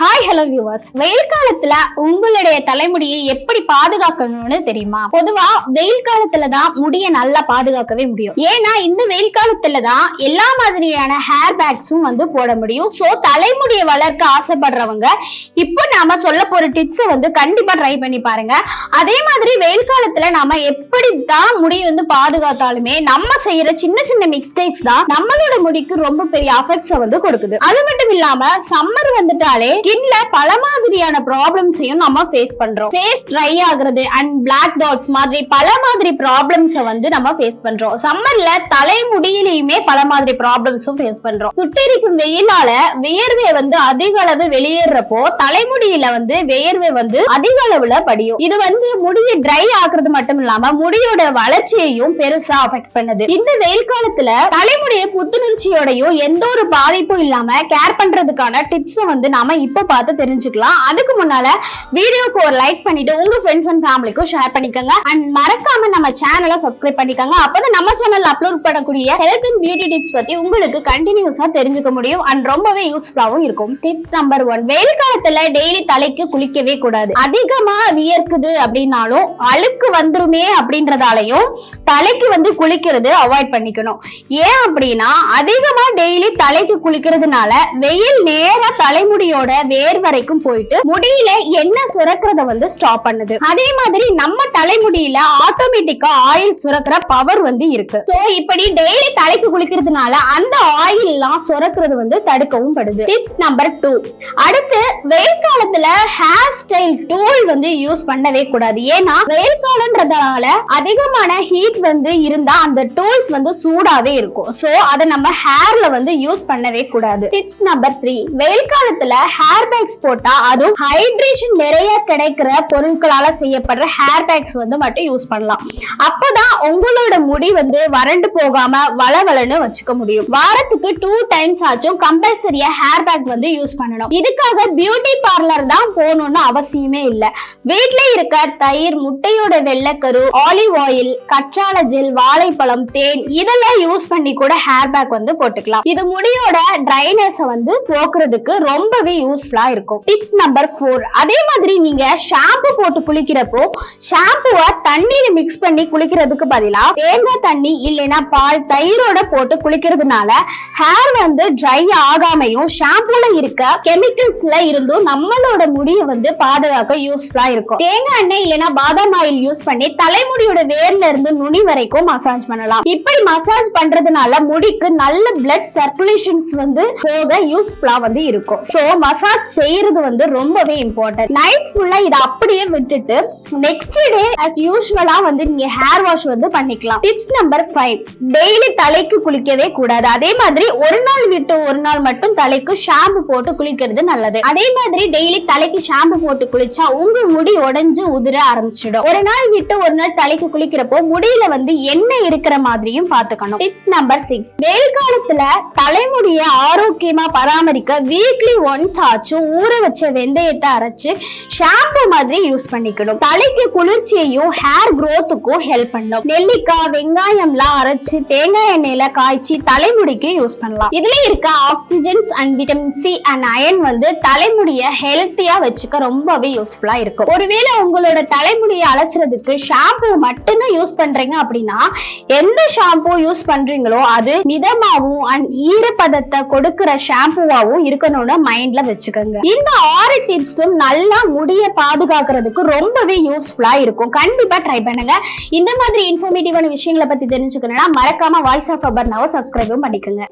Hi hello viewers, வெயில் காலத்துல உங்களுடைய தலைமுடியை எப்படி பாதுகாக்கணும்னு தெரியுமா? பொதுவா வெயில் காலத்துலதான் முடியை நல்லா பாதுகாக்கவே முடியும். ஏன்னா இந்த வெயில் காலத்துலதான் எல்லா மாதிரியான ஹேர் பேக்ஸும் போட முடியும். சோ தலைமுடியை வளர்க்க ஆசைப்படுறவங்க இப்போ நாம சொல்ல போற டிப்ஸை கண்டிப்பா ட்ரை பண்ணி பாருங்க. அதே மாதிரி வெயில் காலத்துல நாம எப்படிதான் முடியை பாதுகாத்தாலுமே நம்ம செய்யற சின்ன சின்ன மிஸ்டேக்ஸ் தான் நம்மளோட முடிக்கு ரொம்ப பெரிய அஃபெக்ட்ஸை கொடுக்குது. அது மட்டும் இல்லாம சம்மர் வந்துட்டாலே ஸ்கின்ல பல மாதிரியான ப்ராப்ளம்ஸையும் நம்ம ஃபேஸ் பண்றோம். ஃபேஸ் ட்ரை ஆகுறது அண்ட் பிளாக் டாட்ஸ் மாதிரி பல மாதிரி ப்ராப்ளம்ஸை நம்ம ஃபேஸ் பண்றோம். சம்மர்ல தலைமுடியிலையுமே பல மாதிரி ப்ராப்ளம்ஸும் ஃபேஸ் பண்றோம். சுட்டெரிக்கும் வெயிலால வியர்வை அதிக அளவு வெளியேறப்போ தலைமுடியில வியர்வை அதிக அளவுல படியும். இது முடியை ட்ரை ஆகுறது மட்டும் இல்லாம முடியோட வளர்ச்சியையும் பெருசா அஃபெக்ட் பண்ணுது. இந்த வெயில் காலத்துல தலைமுடியை புத்துணர்ச்சியோடையும் எந்த ஒரு பாதிப்பும் இல்லாம கேர் பண்றதுக்கான டிப்ஸ் நாம இப்ப பார்த்து தெரிஞ்சுக்கலாம். அதுக்கு முன்னால வீடியோக்கு ஒரு லைக் பண்ணிட்டு உங்க ஃப்ரெண்ட்ஸ் அண்ட் ஃபேமிலிக்கும் ஷேர் பண்ணிக்கோங்க. அண்ட் மறக்காம நம்ம சேனலை சப்ஸ்கிரைப் பண்ணிக்கோங்க. அப்பதான் நம்ம சேனல்ல அப்லோட் பண்ணக்கூடிய ஹெல்த் அண்ட் பியூட்டி டிப்ஸ் பத்தி உங்களுக்கு கண்டினியூஸா தெரிஞ்சுக்க முடியும் அண்ட் ரொம்பவே யூஸ்ஃபுல்லாவும் இருக்கும். டிப்ஸ் நம்பர் 1, வெயில் காலத்துல டெய்லி தலைக்கு குளிக்கவே கூடாது. அதிகமா வியர்க்குது அப்படின்னாலும் அழுக்கு வந்துருமே அப்படின்றதாலையும் தலைக்கு குளிக்கிறது அவாய்ட் பண்ணிக்கணும். ஏன் அப்படின்னா அதிகமா டெய்லி தலைக்கு குளிக்கிறதுனால வெயில் நேரா தலைமுடியோட வேர் வரைக்கும் போயிட்டு முடியில எண்ணெய் சுரக்கிறத ஸ்டாப் பண்ணுது. அதே மாதிரி நம்ம தலைமுடியில ஆட்டோமேட்டிக்கா ஆயில் சுரக்கிற பவர் இருக்கு. சோ இப்படி டெய்லி தலைக்கு குளிக்கிறதுனால அந்த ஆயில் எல்லாம் சுரக்கிறது தடுக்கவும் படுது. டிப்ஸ் நம்பர் 2, அடுத்து வெயில் காலத்துல ஹேர் ஸ்டைல் டூல் யூஸ் பண்ணவே கூடாது. ஏன்னா வெயில் காலம்ன்றதால அதிகமான ஹீட் இருந்தா அந்த டூல்ஸ் சூடாவே இருக்கும். சோ அதை நம்ம ஹேர்ல யூஸ் பண்ணவே கூடாது. டிப்ஸ் நம்பர் 3, வெயில் காலத்துல ஹேர் பேக்ஸ் போட்டா அதுவும் ஹைட்ரேஷன் நிறைய கிடைக்கிற பொருட்களால செய்யப்படுற ஹேர் பேக்ஸ் மட்டும் யூஸ் பண்ணலாம். அப்பதான் உங்களோட முடி வறண்டு போகாம வளவளன்னு வச்சுக்க முடியும். வாரத்துக்கு 2 டைம்ஸ் ஆச்சும் கம்பல்சரியா ஹேர் பேக் யூஸ் பண்ணணும். இதுக்காக பியூட்டி பார்லர் தான் போகணும்னு அவசியமே இல்ல. வீட்ல இருக்க தயிர், முட்டையோட வெள்ளைக்கரு, ஆலிவ் ஆயில், கற்றாழை ஜெல், வாழைப்பழம், தேன் இதெல்லாம் யூஸ் பண்ணி கூட ஹேர் பேக் போட்டுக்கலாம். இது முடியோட ட்ரைனஸ் போக்குறதுக்கு ரொம்பவே யூஸ்ஃபுல்லா இருக்கும். டிப்ஸ் நம்பர் 4, அதே மாதிரி நீங்க ஷாம்பு போட்டு குளிக்கிறப்போ ஷாம்புவை தண்ணியில மிக்ஸ் பண்ணி குளிக்கிறதுக்கு பதிலா தேங்காய் தண்ணி இல்லைன்னா பால், தயிரோட போட்டு குளிக்கிறதுனால ஹேர் ட்ரை ஆகாமையும் ஷாம்புல இருக்க கெமிக்கல்ஸ்ல இருந்தும் நம்மளோட முடியை பாதுகாக்க யூஸ்ஃபுல்லா இருக்கும். தேங்காய் எண்ணெய் இல்லைன்னா பாதாம் ஆயில் யூஸ் பண்ணி தலைமுடியோட வேர்ல இருந்து நுனி வரைக்கும் மசாஜ் பண்ணலாம். இப்படி மசாஜ் பண்றதுனால முடிக்கு நல்ல பிளட் சர்க்குலேஷன்ஸ் போக யூஸ்ஃபுல்லா இருக்கும். சோ மசாஜ் செய்யறது ரொம்பவே இம்பார்ட்டன்ட். நைட் ஃபுல்லா இத அப்படியே விட்டுட்டு நெக்ஸ்ட் டே as யூசுவலா நீங்க ஹேர் வாஷ் பண்ணிக்கலாம். டிப்ஸ் நம்பர் 5, டெய்லி தலைக்கு குளிக்கவே கூடாது. அதே மாதிரி ஒரு நாள் விட்டு ஒரு நாள் மட்டும் தலைக்கு ஷாம்பு போட்டு குளிக்கிறது நல்லது. அதே மாதிரி டெய்லி தலைக்கு ஷாம்பு போட்டு குளிச்சா உங்க முடி உடைஞ்சு உதிர ஆரம்பிச்சிடும். ஒரு நாள் விட்டு ஒரு நாள் தலைக்கு குளிக்கிறப்போ முடியில எண்ணெய் இருக்கிற மாதிரியும் பாத்துக்கணும். டிப்ஸ் நம்பர் 6, வெயில் காலத்துல தலைமுடிய ஆரோக்கியமா பராமரிக்க வீக்லி ஒன்ஸ் ஆச்சும் ஊற வச்ச வெந்தயத்தை அரைச்சு ஷாம்பு மாதிரி யூஸ் பண்ணிக்கணும். தலைக்கு குளிர்ச்சியையும் ஹேர் growthக்கும் ஹெல்ப் பண்ணும். நெல்லிக்காய், வெங்காயம்லாம் அரைச்சு தேங்காய் எண்ணெயில காய்ச்சி தலைமுடிக்கு யூஸ் பண்ணலாம். இதுல இருக்க oxygens and vitamin C and iron தலைமுடிய ஹெல்த்தியா வச்சுக்க ரொம்பவே யூஸ்ஃபுல்லா இருக்கும். ஒருவேளை உங்களோட தலைமுடியை அலசுறதுக்கு ஷாம்பு மட்டும்தான் யூஸ் பண்றீங்க அப்படின்னா எந்த ஷாம்பு யூஸ் பண்றீங்களோ அது மிதமாவும் அண்ட் ஈரப்பதத்தை கொடுக்கிற ஷாம்புவாவும் இருக்கணும்னு மைண்ட்ல வச்சுக்கோங்க. இந்த 6 டிப்ஸும் நல்லா முடிய பாதுகாக்கிறதுக்கு ரொம்பவே யூஸ்ஃபுல்லா இருக்கும். கண்டிப்பா ட்ரை பண்ணுங்க. இந்த மாதிரி இன்ஃபர்மேட்டிவான விஷயங்களை பத்தி தெரிஞ்சுக்கணும்னா மறக்காம வாய்ஸ் ஆஃப் அபர்னாவை சப்ஸ்கிரைபும் பண்ணிக்கோங்க.